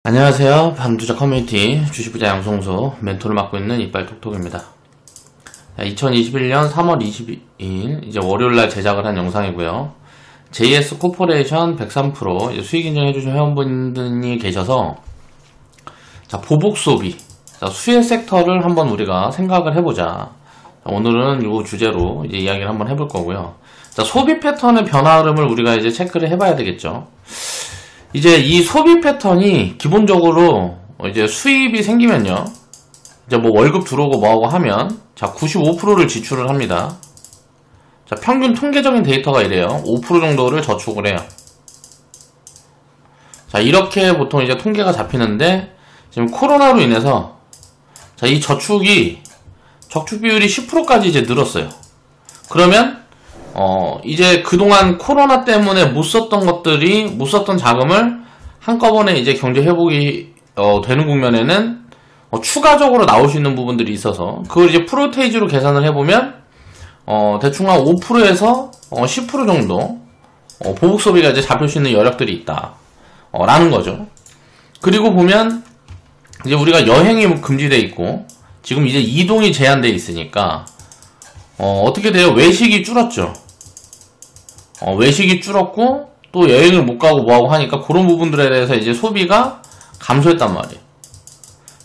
안녕하세요. 밤투자 커뮤니티 주식부자 양성소 멘토를 맡고 있는 이빨톡톡입니다. 2021년 3월 22일 이제 월요일날 제작을 한 영상이고요. JS 코퍼레이션 103% 이제 수익 인정해주신 회원분들이 계셔서 자, 보복 소비, 자, 수혜 섹터를 한번 우리가 생각을 해보자. 오늘은 이 주제로 이제 이야기를 한번 해볼 거고요. 자, 소비 패턴의 변화 흐름을 우리가 이제 체크를 해봐야 되겠죠. 이제 이 소비 패턴이 기본적으로 이제 수입이 생기면요. 이제 뭐 월급 들어오고 뭐하고 하면 자, 95%를 지출을 합니다. 자, 평균 통계적인 데이터가 이래요. 5% 정도를 저축을 해요. 자, 이렇게 보통 이제 통계가 잡히는데 지금 코로나로 인해서 자, 이 저축 비율이 10%까지 이제 늘었어요. 그러면 이제 그동안 코로나 때문에 못 썼던 자금을 한꺼번에 이제 경제 회복이 되는 국면에는 추가적으로 나올 수 있는 부분들이 있어서 그걸 이제 프로테이지로 계산을 해보면 대충 한 5%에서 10% 정도 보복 소비가 이제 잡힐 수 있는 여력들이 있다 라는 거죠. 그리고 보면 이제 우리가 여행이 금지돼 있고 지금 이제 이동이 제한돼 있으니까 어떻게 돼요? 외식이 줄었죠. 외식이 줄었고 또 여행을 못 가고 뭐하고 하니까 그런 부분들에 대해서 이제 소비가 감소했단 말이에요.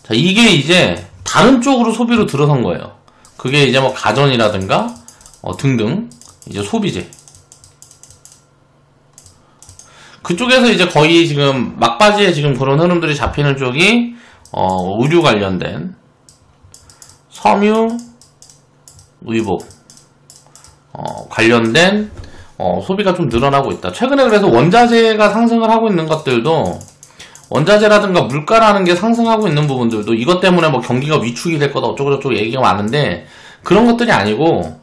자, 이게 이제 다른 쪽으로 소비로 들어선 거예요. 그게 이제 뭐 가전이라든가 등등 이제 소비재 그쪽에서 이제 거의 지금 막바지에 지금 그런 흐름들이 잡히는 쪽이 의류 관련된 섬유, 의복 관련된 소비가 좀 늘어나고 있다. 최근에 그래서 원자재가 상승을 하고 있는 것들도 원자재라든가 물가라는 게 상승하고 있는 부분들도 이것 때문에 뭐 경기가 위축이 될 거다 어쩌고저쩌고 얘기가 많은데 그런 것들이 아니고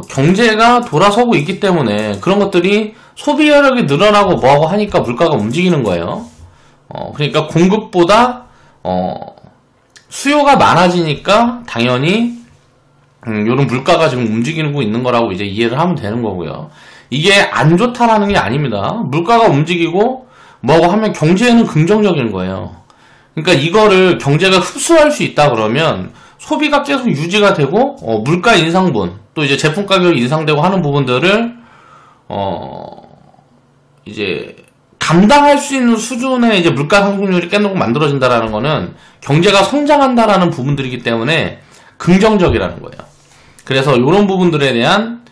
경제가 돌아서고 있기 때문에 그런 것들이 소비 여력이 늘어나고 뭐하고 하니까 물가가 움직이는 거예요. 그러니까 공급보다 수요가 많아지니까 당연히 요런 물가가 지금 움직이고 있는 거라고 이제 이해를 하면 되는 거고요. 이게 안 좋다라는 게 아닙니다. 물가가 움직이고 뭐하고 하면 경제에는 긍정적인 거예요. 그러니까 이거를 경제가 흡수할 수 있다 그러면 소비가 계속 유지가 되고 물가 인상분 또 이제 제품 가격이 인상되고 하는 부분들을 이제 감당할 수 있는 수준의 이제 물가 상승률이 깨놓고 만들어진다라는 거는 경제가 성장한다라는 부분들이기 때문에 긍정적이라는 거예요. 그래서 이런 부분들에 대한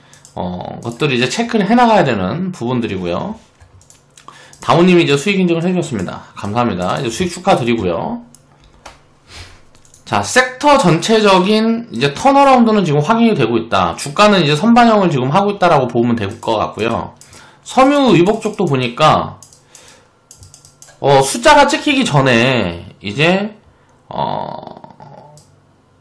것들을 이제 체크를 해나가야 되는 부분들이고요. 다우님이 이제 수익 인증을 해주셨습니다. 감사합니다. 이제 수익 축하드리고요. 자, 섹터 전체적인 이제 턴어라운드는 지금 확인이 되고 있다. 주가는 이제 선반영을 지금 하고 있다라고 보면 될 것 같고요. 섬유 의복 쪽도 보니까 숫자가 찍히기 전에 이제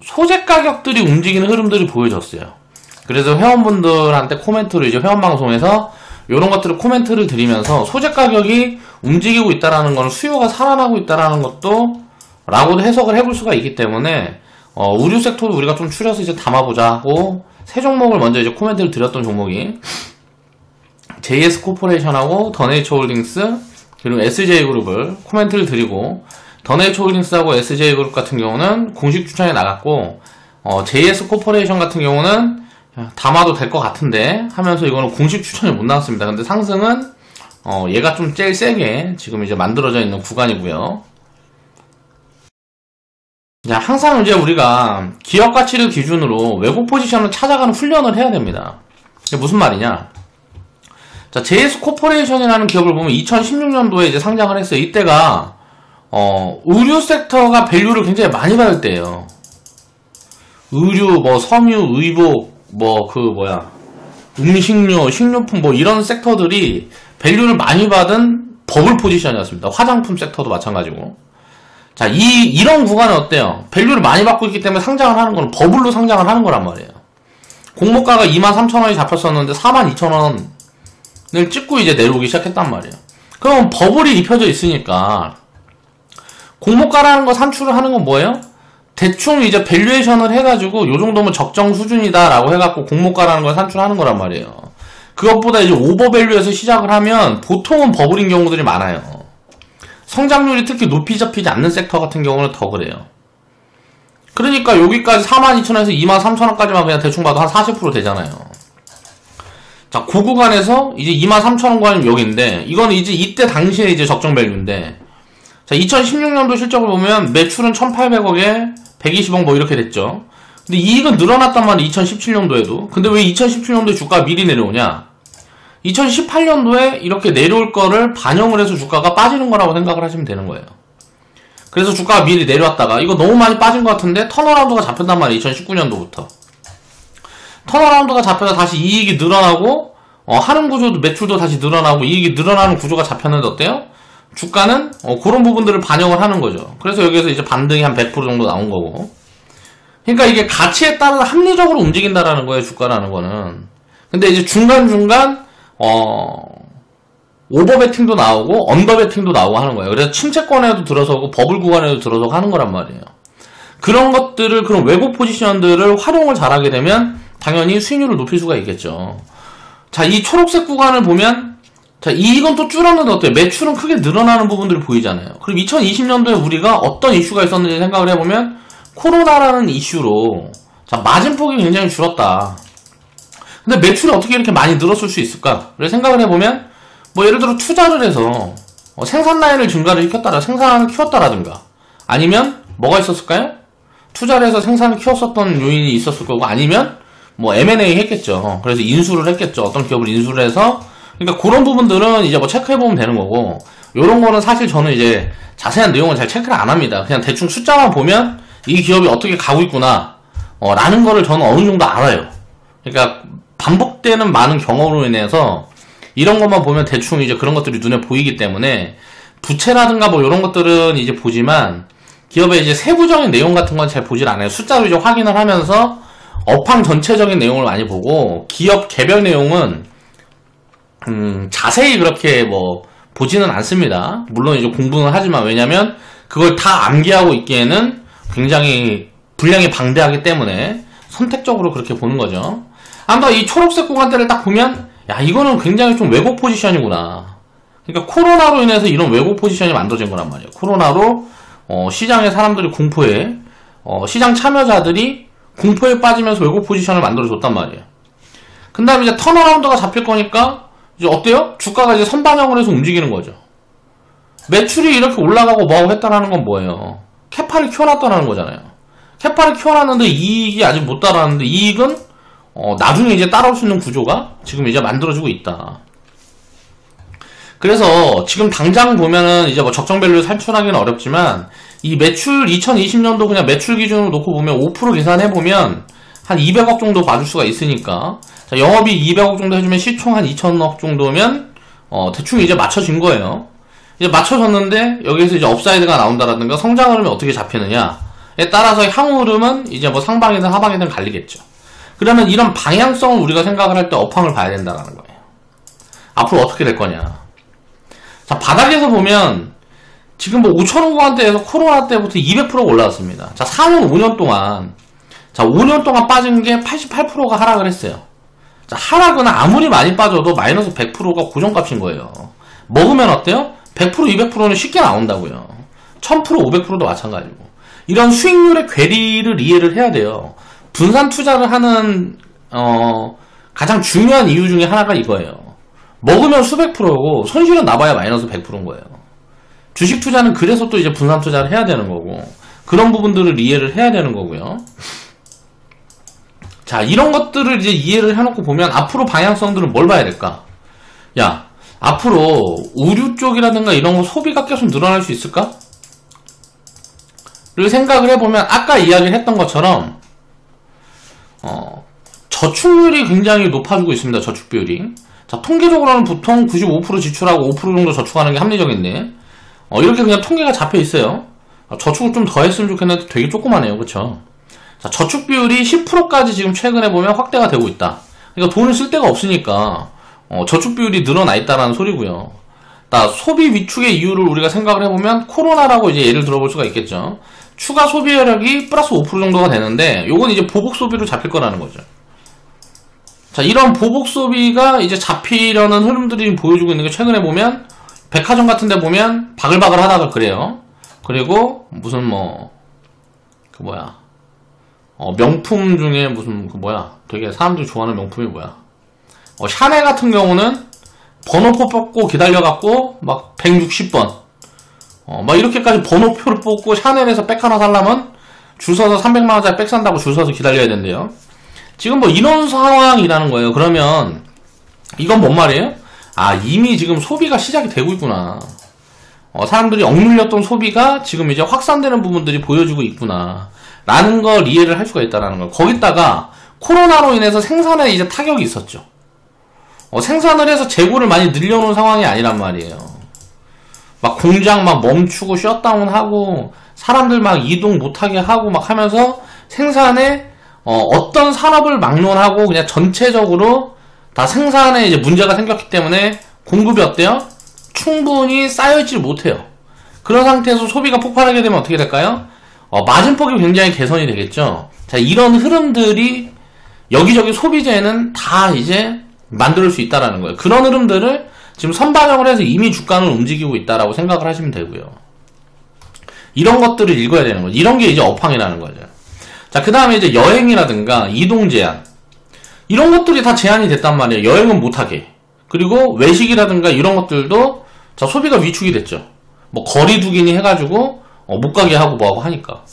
소재 가격들이 움직이는 흐름들이 보여졌어요. 그래서 회원분들한테 코멘트를 이제 회원방송에서 이런 것들을 코멘트를 드리면서 소재 가격이 움직이고 있다라는 건 수요가 살아나고 있다라는 것도 라고도 해석을 해볼 수가 있기 때문에 의류 섹터도 우리가 좀 추려서 이제 담아보자 하고 세 종목을 먼저 이제 코멘트를 드렸던 종목이 JS 코퍼레이션하고 더네이처홀딩스 그리고 SJ그룹을 코멘트를 드리고 더네이처홀딩스하고 SJ그룹 같은 경우는 공식 추천에 나갔고 JS 코퍼레이션 같은 경우는 담아도 될 것 같은데 하면서 이거는 공식 추천이 못 나왔습니다. 근데 상승은 얘가 좀 제일 세게 지금 이제 만들어져 있는 구간이고요. 자, 항상 이제 우리가 기업 가치를 기준으로 외국 포지션을 찾아가는 훈련을 해야 됩니다. 이게 무슨 말이냐? 자, JS 코퍼레이션이라는 기업을 보면 2016년도에 이제 상장을 했어요. 이때가 의류 섹터가 밸류를 굉장히 많이 받을 때예요. 의류, 뭐 섬유, 의복, 음식료, 식료품 뭐 이런 섹터들이 밸류를 많이 받은 버블 포지션이었습니다. 화장품 섹터도 마찬가지고. 자, 이런 구간은 어때요? 밸류를 많이 받고 있기 때문에 상장을 하는 거는 버블로 상장을 하는 거란 말이에요. 공모가가 23,000원이 잡혔었는데 42,000원을 찍고 이제 내려오기 시작했단 말이에요. 그럼 버블이 입혀져 있으니까 공모가라는 거 산출을 하는 건 뭐예요? 대충 이제 밸류에이션을 해가지고 요 정도면 적정 수준이다 라고 해갖고 공모가라는 걸 산출하는 거란 말이에요. 그것보다 이제 오버밸류에서 시작을 하면 보통은 버블인 경우들이 많아요. 성장률이 특히 높이 잡히지 않는 섹터 같은 경우는 더 그래요. 그러니까 여기까지 42,000원에서 23,000원까지만 그냥 대충 봐도 한 40% 되잖아요. 자, 그 구간에서 이제 23,000원까지는 여기인데, 이건 이제 이때 당시에 이제 적정 밸류인데, 자, 2016년도 실적을 보면 매출은 1,800억에 120억 뭐 이렇게 됐죠. 근데 이익은 늘어났단 말이에요, 2017년도에도. 근데 왜 2017년도에 주가가 미리 내려오냐? 2018년도에 이렇게 내려올 거를 반영을 해서 주가가 빠지는 거라고 생각을 하시면 되는 거예요. 그래서 주가가 미리 내려왔다가 이거 너무 많이 빠진 것 같은데 턴어라운드가 잡혔단 말이에요. 2019년도부터 턴어라운드가 잡혀서 다시 이익이 늘어나고 하는 구조도 매출도 다시 늘어나고 이익이 늘어나는 구조가 잡혔는데 어때요? 주가는 그런 부분들을 반영을 하는 거죠. 그래서 여기에서 이제 반등이 한 100% 정도 나온 거고. 그러니까 이게 가치에 따라서 합리적으로 움직인다라는 거예요, 주가라는 거는. 근데 이제 중간중간 오버베팅도 나오고 언더베팅도 나오고 하는 거예요. 그래서 침체권에도 들어서고 버블 구간에도 들어서고 하는 거란 말이에요. 그런 것들을, 그런 왜곡 포지션들을 활용을 잘하게 되면 당연히 수익률을 높일 수가 있겠죠. 자, 이 초록색 구간을 보면, 자, 이건 또 줄었는데 어때요? 매출은 크게 늘어나는 부분들이 보이잖아요. 그럼 2020년도에 우리가 어떤 이슈가 있었는지 생각을 해보면 코로나라는 이슈로, 자, 마진폭이 굉장히 줄었다. 근데 매출이 어떻게 이렇게 많이 늘었을 수 있을까? 그래서 생각을 해보면, 뭐 예를 들어 투자를 해서 생산 라인을 증가를 시켰다라, 생산을 키웠다라든가, 아니면 뭐가 있었을까요? 투자를 해서 생산을 키웠었던 요인이 있었을 거고, 아니면 뭐 M&A 했겠죠. 그래서 인수를 했겠죠. 어떤 기업을 인수를 해서. 그러니까 그런 부분들은 이제 뭐 체크해보면 되는 거고, 요런 거는 사실 저는 이제 자세한 내용을 잘 체크를 안 합니다. 그냥 대충 숫자만 보면 이 기업이 어떻게 가고 있구나 라는 거를 저는 어느 정도 알아요. 그러니까 반복되는 많은 경험으로 인해서 이런 것만 보면 대충 이제 그런 것들이 눈에 보이기 때문에, 부채라든가 뭐 이런 것들은 이제 보지만 기업의 이제 세부적인 내용 같은 건 잘 보질 않아요. 숫자로 이제 확인을 하면서 업황 전체적인 내용을 많이 보고, 기업 개별 내용은 자세히 그렇게 뭐 보지는 않습니다. 물론 이제 공부는 하지만, 왜냐면 그걸 다 암기하고 있기에는 굉장히 분량이 방대하기 때문에 선택적으로 그렇게 보는 거죠. 아무튼 이 초록색 구간대를 딱 보면, 야, 이거는 굉장히 좀 왜곡 포지션이구나. 그러니까 코로나로 인해서 이런 왜곡 포지션이 만들어진 거란 말이에요. 코로나로 시장의 사람들이 공포에, 시장 참여자들이 공포에 빠지면서 왜곡 포지션을 만들어줬단 말이에요. 그 다음에 이제 턴어라운드가 잡힐 거니까 이제 어때요? 주가가 이제 선반영을 해서 움직이는 거죠. 매출이 이렇게 올라가고 뭐하고 했다라는 건 뭐예요? 캐파를 키워놨다라는 거잖아요. 캐파를 키워놨는데 이익이 아직 못 따라하는데, 이익은 나중에 이제 따라올 수 있는 구조가 지금 이제 만들어지고 있다. 그래서 지금 당장 보면은 이제 뭐 적정 밸류 산출하기는 어렵지만, 이 매출 2020년도 그냥 매출 기준으로 놓고 보면 5% 계산해보면 한 200억 정도 봐줄 수가 있으니까, 자, 영업이 200억 정도 해주면 시총 한 2천억 정도면 대충 이제 맞춰진 거예요. 이제 맞춰졌는데 여기서 이제 업사이드가 나온다라든가 성장 흐름이 어떻게 잡히느냐에 따라서 향후 흐름은 이제 뭐 상방이든 하방이든 갈리겠죠. 그러면 이런 방향성을 우리가 생각을 할 때 업황을 봐야 된다는 거예요. 앞으로 어떻게 될 거냐. 자, 바닥에서 보면 지금 뭐 5,000원 구간대에서 코로나 때부터 200%가 올라왔습니다. 자, 4년, 5년 동안, 자, 5년 동안 빠진 게 88%가 하락을 했어요. 자, 하락은 아무리 많이 빠져도 마이너스 100%가 고정값인 거예요. 먹으면 어때요? 100%, 200%는 쉽게 나온다고요. 1000%, 500%도 마찬가지고. 이런 수익률의 괴리를 이해를 해야 돼요. 분산 투자를 하는 가장 중요한 이유 중에 하나가 이거예요. 먹으면 수백 프로고 손실은 나봐야 마이너스 100%인 거예요. 주식 투자는 그래서 또 이제 분산 투자를 해야 되는 거고, 그런 부분들을 이해를 해야 되는 거고요. 자, 이런 것들을 이제 이해를 해놓고 보면 앞으로 방향성들은 뭘 봐야 될까? 야, 앞으로 의류 쪽이라든가 이런 거 소비가 계속 늘어날 수 있을까? 를 생각을 해보면 아까 이야기를 했던 것처럼 저축률이 굉장히 높아지고 있습니다. 저축 비율이. 자, 통계적으로는 보통 95% 지출하고 5% 정도 저축하는 게 합리적인데, 이렇게 그냥 통계가 잡혀 있어요. 저축을 좀 더 했으면 좋겠는데 되게 조그마네요. 그쵸? 자, 저축 비율이 10%까지 지금 최근에 보면 확대가 되고 있다. 그러니까 돈을 쓸 데가 없으니까 저축 비율이 늘어나 있다라는 소리고요. 소비 위축의 이유를 우리가 생각을 해보면 코로나라고 이제 예를 들어볼 수가 있겠죠. 추가 소비 여력이 플러스 5% 정도가 되는데, 요건 이제 보복 소비로 잡힐 거라는 거죠. 자, 이런 보복 소비가 이제 잡히려는 흐름들이 보여주고 있는 게, 최근에 보면 백화점 같은 데 보면 바글바글 하다가 그래요. 그리고 무슨 명품 중에 무슨 되게 사람들이 좋아하는 명품이 뭐야? 샤넬 같은 경우는 번호표 뽑고 기다려갖고 막 160번 막 이렇게까지 번호표를 뽑고 샤넬에서 백 하나 살려면 줄 서서 300만원짜리 백 산다고 줄 서서 기다려야 된대요. 지금 이런 상황이라는 거예요. 그러면 이건 뭔 말이에요? 이미 지금 소비가 시작이 되고 있구나. 사람들이 억눌렸던 소비가 지금 이제 확산되는 부분들이 보여주고 있구나 라는 걸 이해를 할 수가 있다는 거예요. 거기다가 코로나로 인해서 생산에 이제 타격이 있었죠. 생산을 해서 재고를 많이 늘려놓은 상황이 아니란 말이에요. 막 공장 막 멈추고 셧다운하고 사람들 막 이동 못하게 하고 막 하면서 생산에 어떤 산업을 막론하고 그냥 전체적으로 다 생산에 이제 문제가 생겼기 때문에 공급이 어때요? 충분히 쌓여있지 못해요. 그런 상태에서 소비가 폭발하게 되면 어떻게 될까요? 마진폭이 굉장히 개선이 되겠죠. 자, 이런 흐름들이 여기저기 소비재는 다 이제 만들 수 있다라는 거예요. 그런 흐름들을 지금 선반영을 해서 이미 주가는 움직이고 있다라고 생각을 하시면 되고요. 이런 것들을 읽어야 되는 거죠. 이런 게 이제 업황이라는 거죠. 자, 그 다음에 이제 여행이라든가 이동 제한 이런 것들이 다 제한이 됐단 말이에요. 여행은 못하게. 그리고 외식이라든가 이런 것들도 자, 소비가 위축이 됐죠. 거리두기니 해가지고 못 가게 하고 뭐하고 하니까.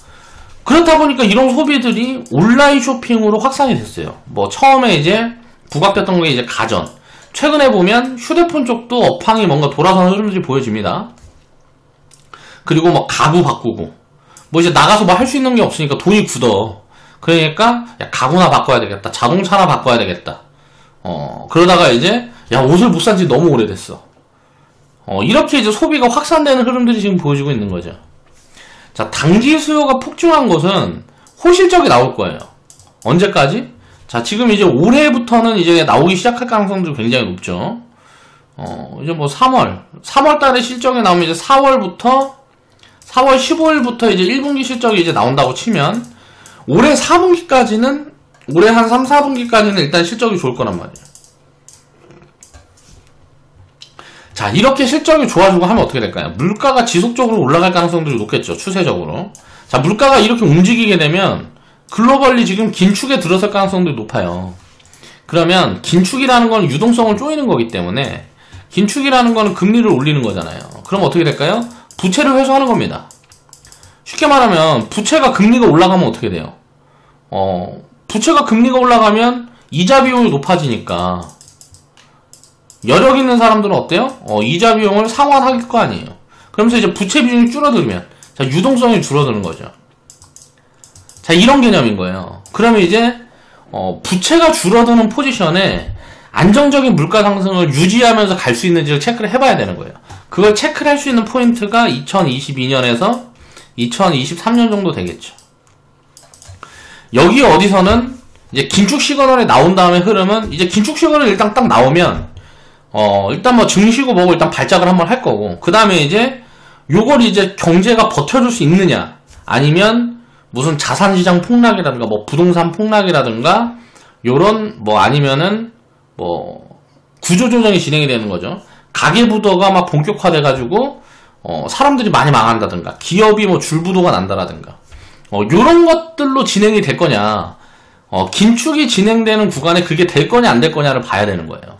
그렇다 보니까 이런 소비들이 온라인 쇼핑으로 확산이 됐어요. 처음에 이제 부각됐던 게 이제 가전. 최근에 보면 휴대폰 쪽도 업황이 뭔가 돌아서는 흐름들이 보여집니다. 그리고 가구 바꾸고. 이제 나가서 할 수 있는 게 없으니까 돈이 굳어. 그러니까, 야, 가구나 바꿔야 되겠다. 자동차나 바꿔야 되겠다. 그러다가 이제, 야, 옷을 못 산 지 너무 오래됐어. 이렇게 이제 소비가 확산되는 흐름들이 지금 보여지고 있는 거죠. 자, 당기 수요가 폭증한 것은 호실적이 나올 거예요. 언제까지? 자, 지금 이제 올해부터는 이제 나오기 시작할 가능성도 굉장히 높죠. 이제 3월 달에 실적이 나오면 이제 4월 15일부터 이제 1분기 실적이 이제 나온다고 치면, 올해 4분기까지는, 올해 한 3, 4분기까지는 일단 실적이 좋을 거란 말이에요. 자, 이렇게 실적이 좋아지고 하면 어떻게 될까요? 물가가 지속적으로 올라갈 가능성들이 높겠죠, 추세적으로. 자, 물가가 이렇게 움직이게 되면, 글로벌리 지금 긴축에 들어설 가능성도 높아요. 그러면 긴축이라는 건 유동성을 쪼이는 거기 때문에 긴축이라는 거는 금리를 올리는 거잖아요. 그럼 어떻게 될까요? 부채를 회수하는 겁니다. 쉽게 말하면 부채가 금리가 올라가면 어떻게 돼요? 부채가 금리가 올라가면 이자 비용이 높아지니까 여력 있는 사람들은 어때요? 이자 비용을 상환할 거 아니에요. 그러면서 이제 부채 비중이 줄어들면 자, 유동성이 줄어드는 거죠. 자, 이런 개념인 거예요. 그러면 이제 부채가 줄어드는 포지션에 안정적인 물가 상승을 유지하면서 갈 수 있는지를 체크를 해봐야 되는 거예요. 그걸 체크를 할 수 있는 포인트가 2022년에서 2023년 정도 되겠죠. 여기 어디서는 이제 긴축 시그널이 나온 다음에 흐름은 이제 긴축 시그널이 일단 딱 나오면 일단 증시고 뭐고 일단 발작을 한번 할 거고, 그 다음에 이제 요걸 이제 경제가 버텨줄 수 있느냐, 아니면 무슨 자산시장 폭락이라든가 부동산 폭락이라든가 요런 아니면은 구조조정이 진행이 되는 거죠. 가계부도가 막 본격화돼가지고 사람들이 많이 망한다든가 기업이 줄부도가 난다라든가 요런 것들로 진행이 될 거냐, 긴축이 진행되는 구간에 그게 될 거냐 안 될 거냐를 봐야 되는 거예요.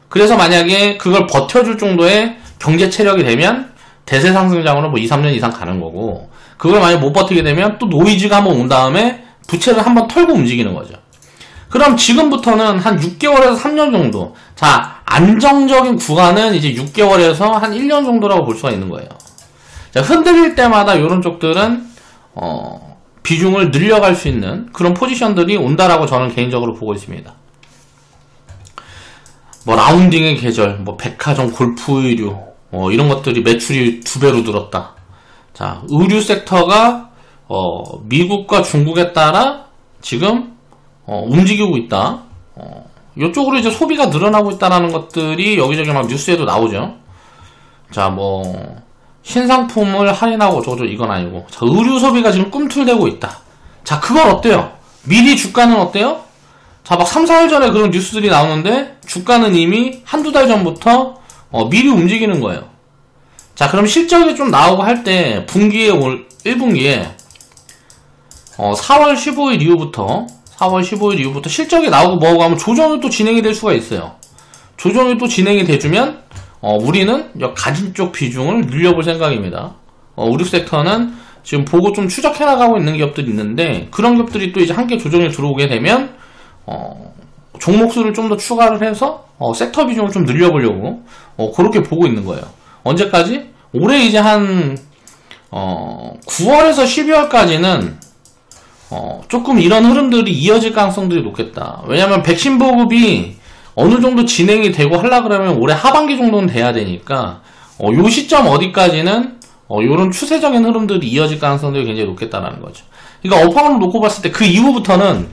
그래서 만약에 그걸 버텨줄 정도의 경제 체력이 되면 대세 상승장으로 2, 3년 이상 가는 거고, 그걸 만약 못 버티게 되면 또 노이즈가 한번 온 다음에 부채를 한번 털고 움직이는 거죠. 그럼 지금부터는 한 6개월에서 3년 정도, 자, 안정적인 구간은 이제 6개월에서 한 1년 정도라고 볼 수가 있는 거예요. 자, 흔들릴 때마다 이런 쪽들은 비중을 늘려갈 수 있는 그런 포지션들이 온다라고 저는 개인적으로 보고 있습니다. 라운딩의 계절, 백화점, 골프 의류, 이런 것들이 매출이 2배로 늘었다. 자, 의류 섹터가 미국과 중국에 따라 지금 움직이고 있다. 이쪽으로 이제 소비가 늘어나고 있다라는 것들이 여기저기 막 뉴스에도 나오죠. 자, 신상품을 할인하고 저거 이건 아니고, 자, 의류 소비가 지금 꿈틀대고 있다. 자, 그건 어때요? 미리 주가는 어때요? 자, 막 3, 4일 전에 그런 뉴스들이 나오는데 주가는 이미 한두 달 전부터 미리 움직이는 거예요. 자, 그럼 실적이 좀 나오고 할 때 분기에 1분기에 4월 15일 이후부터 실적이 나오고 뭐하고 하면 조정이 또 진행이 될 수가 있어요. 조정이 또 진행이 돼주면 우리는 가진 쪽 비중을 늘려볼 생각입니다. 의류 섹터는 지금 보고 좀 추적해 나가고 있는 기업들이 있는데, 그런 기업들이 또 이제 함께 조정에 들어오게 되면 종목수를 좀 더 추가를 해서 섹터 비중을 좀 늘려보려고 그렇게 보고 있는 거예요. 언제까지? 올해 이제 한 9월에서 12월까지는 조금 이런 흐름들이 이어질 가능성들이 높겠다. 왜냐면 백신 보급이 어느 정도 진행이 되고 하려 그러면 올해 하반기 정도는 돼야 되니까 요 시점 어디까지는 요런 추세적인 흐름들이 이어질 가능성들이 굉장히 높겠다라는 거죠. 그러니까 업황으로 놓고 봤을 때 그 이후부터는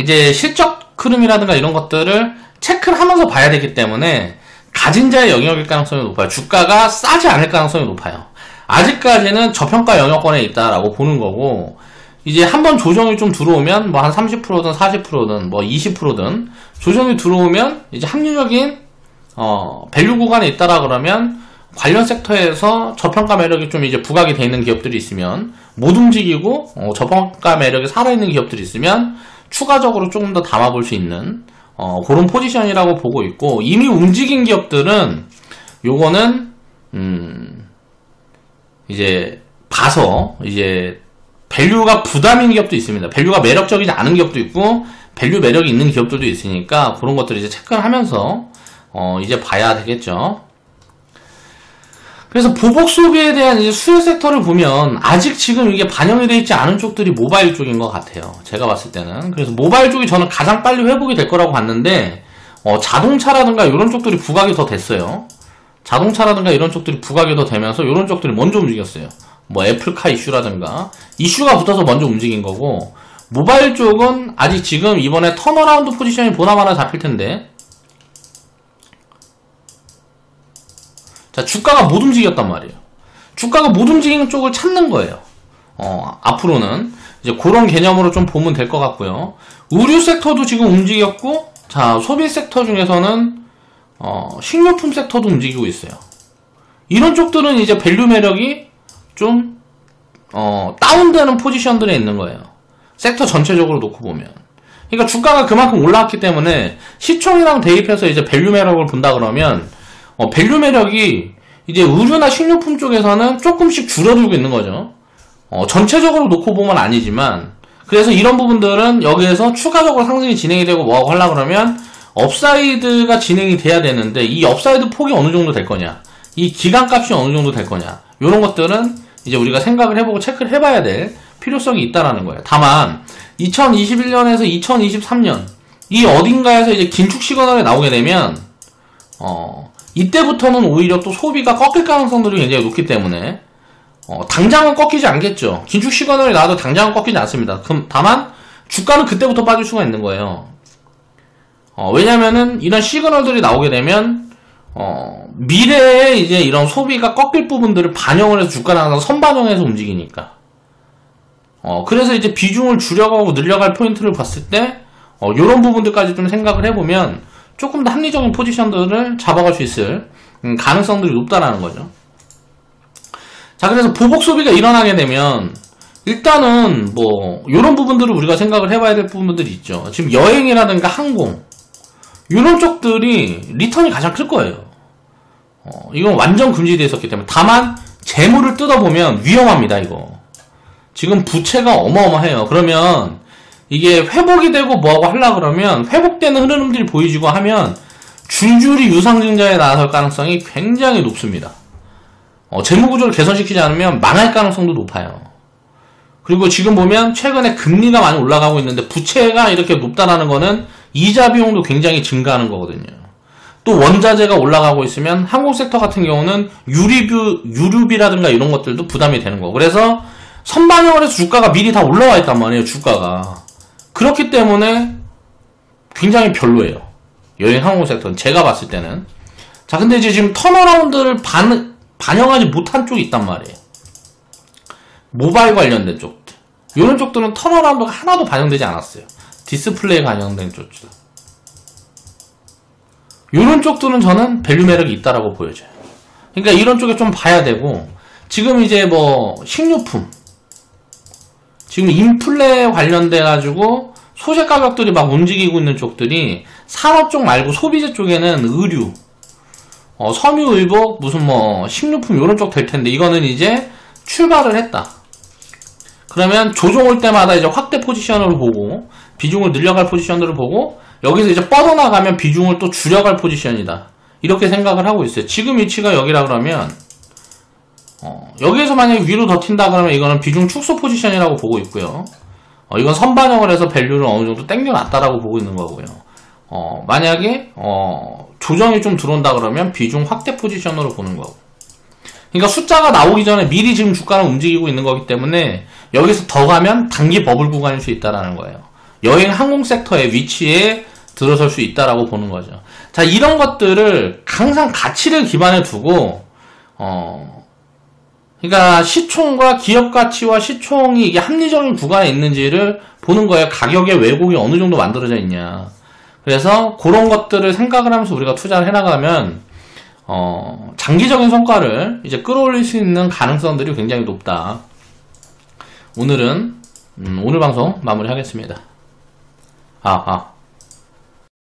이제 실적 흐름이라든가 이런 것들을 체크를 하면서 봐야 되기 때문에 가진 자의 영역일 가능성이 높아요. 주가가 싸지 않을 가능성이 높아요. 아직까지는 저평가 영역권에 있다라고 보는 거고, 이제 한번 조정이 좀 들어오면 뭐 한 30%든 40%든 뭐 20%든 조정이 들어오면 이제 합리적인 밸류 구간에 있다라 그러면 관련 섹터에서 저평가 매력이 좀 이제 부각이 돼 있는 기업들이 있으면 못 움직이고 저평가 매력이 살아있는 기업들이 있으면 추가적으로 조금 더 담아볼 수 있는 그런 포지션이라고 보고 있고, 이미 움직인 기업들은 요거는 이제 봐서 이제 밸류가 부담인 기업도 있습니다. 밸류가 매력적이지 않은 기업도 있고 밸류 매력이 있는 기업들도 있으니까 그런 것들을 이제 체크를 하면서 이제 봐야 되겠죠. 그래서 보복 소비에 대한 이제 수요 섹터를 보면 아직 지금 이게 반영이 되어 있지 않은 쪽들이 모바일 쪽인 것 같아요. 제가 봤을 때는. 그래서 모바일 쪽이 저는 가장 빨리 회복이 될 거라고 봤는데 자동차라든가 이런 쪽들이 부각이 더 됐어요. 자동차라든가 이런 쪽들이 부각이 더 되면서 이런 쪽들이 먼저 움직였어요. 뭐 애플카 이슈라든가 이슈가 붙어서 먼저 움직인 거고, 모바일 쪽은 아직 지금 이번에 턴어라운드 포지션이 보나마나 잡힐 텐데, 자, 주가가 못 움직였단 말이에요. 주가가 못 움직이는 쪽을 찾는 거예요. 앞으로는 이제 그런 개념으로 좀 보면 될 것 같고요. 의류 섹터도 지금 움직였고, 자, 소비 섹터 중에서는 식료품 섹터도 움직이고 있어요. 이런 쪽들은 이제 밸류 매력이 좀 다운되는 포지션들에 있는 거예요. 섹터 전체적으로 놓고 보면. 그러니까 주가가 그만큼 올라왔기 때문에 시총이랑 대입해서 이제 밸류 매력을 본다 그러면 밸류 매력이 이제 의류나 식료품 쪽에서는 조금씩 줄어들고 있는 거죠. 전체적으로 놓고 보면 아니지만, 그래서 이런 부분들은 여기에서 추가적으로 상승이 진행이 되고 뭐하고 하려고 그러면 업사이드가 진행이 돼야 되는데, 이 업사이드 폭이 어느 정도 될 거냐, 이 기간값이 어느 정도 될 거냐, 이런 것들은 이제 우리가 생각을 해보고 체크를 해봐야 될 필요성이 있다라는 거예요. 다만 2021년에서 2023년 이 어딘가에서 이제 긴축 시그널이 나오게 되면 이때부터는 오히려 또 소비가 꺾일 가능성들이 굉장히 높기 때문에 당장은 꺾이지 않겠죠. 긴축 시그널이 나와도 당장은 꺾이지 않습니다. 그럼 다만 주가는 그때부터 빠질 수가 있는 거예요. 왜냐면은 이런 시그널들이 나오게 되면 미래에 이제 이런 소비가 꺾일 부분들을 반영을 해서 주가는 항상 선반영해서 움직이니까. 그래서 이제 비중을 줄여가고 늘려갈 포인트를 봤을 때 요런 부분들까지 좀 생각을 해보면 조금 더 합리적인 포지션들을 잡아갈 수 있을 가능성들이 높다라는 거죠. 자, 그래서 보복 소비가 일어나게 되면 일단은 뭐 요런 부분들을 우리가 생각을 해봐야 될 부분들이 있죠. 지금 여행이라든가 항공 이런 쪽들이 리턴이 가장 클 거예요. 이건 완전 금지되어 있었기 때문에. 다만 재물을 뜯어보면 위험합니다. 이거 지금 부채가 어마어마해요. 그러면 이게 회복이 되고 뭐하고 하려고 그러면 회복되는 흐름들이 보이지고 하면 줄줄이 유상증자에 나설 가능성이 굉장히 높습니다. 재무구조를 개선시키지 않으면 망할 가능성도 높아요. 그리고 지금 보면 최근에 금리가 많이 올라가고 있는데 부채가 이렇게 높다라는 거는 이자 비용도 굉장히 증가하는 거거든요. 또 원자재가 올라가고 있으면 항공섹터 같은 경우는 유류비라든가 이런 것들도 부담이 되는 거고, 그래서 선반영을 해서 주가가 미리 다 올라와 있단 말이에요. 주가가. 그렇기 때문에 굉장히 별로예요. 여행 항공섹터는 제가 봤을 때는. 자, 근데 이제 지금 턴어라운드를 반영하지 못한 쪽이 있단 말이에요. 모바일 관련된 쪽들. 이런 쪽들은 턴어라운드가 하나도 반영되지 않았어요. 디스플레이 반영된 쪽들. 이런 쪽들은 저는 밸류 매력이 있다라고 보여져요. 그러니까 이런 쪽에 좀 봐야 되고, 지금 이제 뭐 식료품, 지금 인플레 관련돼 가지고 소재 가격들이 막 움직이고 있는 쪽들이 산업 쪽 말고 소비재 쪽에는 의류, 섬유 의복, 무슨 뭐 식료품 이런 쪽 될 텐데, 이거는 이제 출발을 했다. 그러면 조정 올 때마다 이제 확대 포지션으로 보고, 비중을 늘려갈 포지션으로 보고, 여기서 이제 뻗어나가면 비중을 또 줄여갈 포지션이다. 이렇게 생각을 하고 있어요. 지금 위치가 여기라 그러면, 여기에서 만약에 위로 더 튄다 그러면 이거는 비중 축소 포지션이라고 보고 있고요. 이건 선반영을 해서 밸류를 어느 정도 땡겨놨다라고 보고 있는 거고요. 만약에, 조정이 좀 들어온다 그러면 비중 확대 포지션으로 보는 거고. 그러니까 숫자가 나오기 전에 미리 지금 주가는 움직이고 있는 거기 때문에 여기서 더 가면 단기 버블 구간일 수 있다라는 거예요. 여행 항공 섹터의 위치에 들어설 수 있다라고 보는 거죠. 자, 이런 것들을 항상 가치를 기반에 두고, 그러니까 시총과 기업 가치와 시총이 이게 합리적인 구간에 있는지를 보는 거예요. 가격의 왜곡이 어느 정도 만들어져 있냐. 그래서 그런 것들을 생각을 하면서 우리가 투자를 해나가면 장기적인 성과를 이제 끌어올릴 수 있는 가능성들이 굉장히 높다. 오늘 방송 마무리하겠습니다.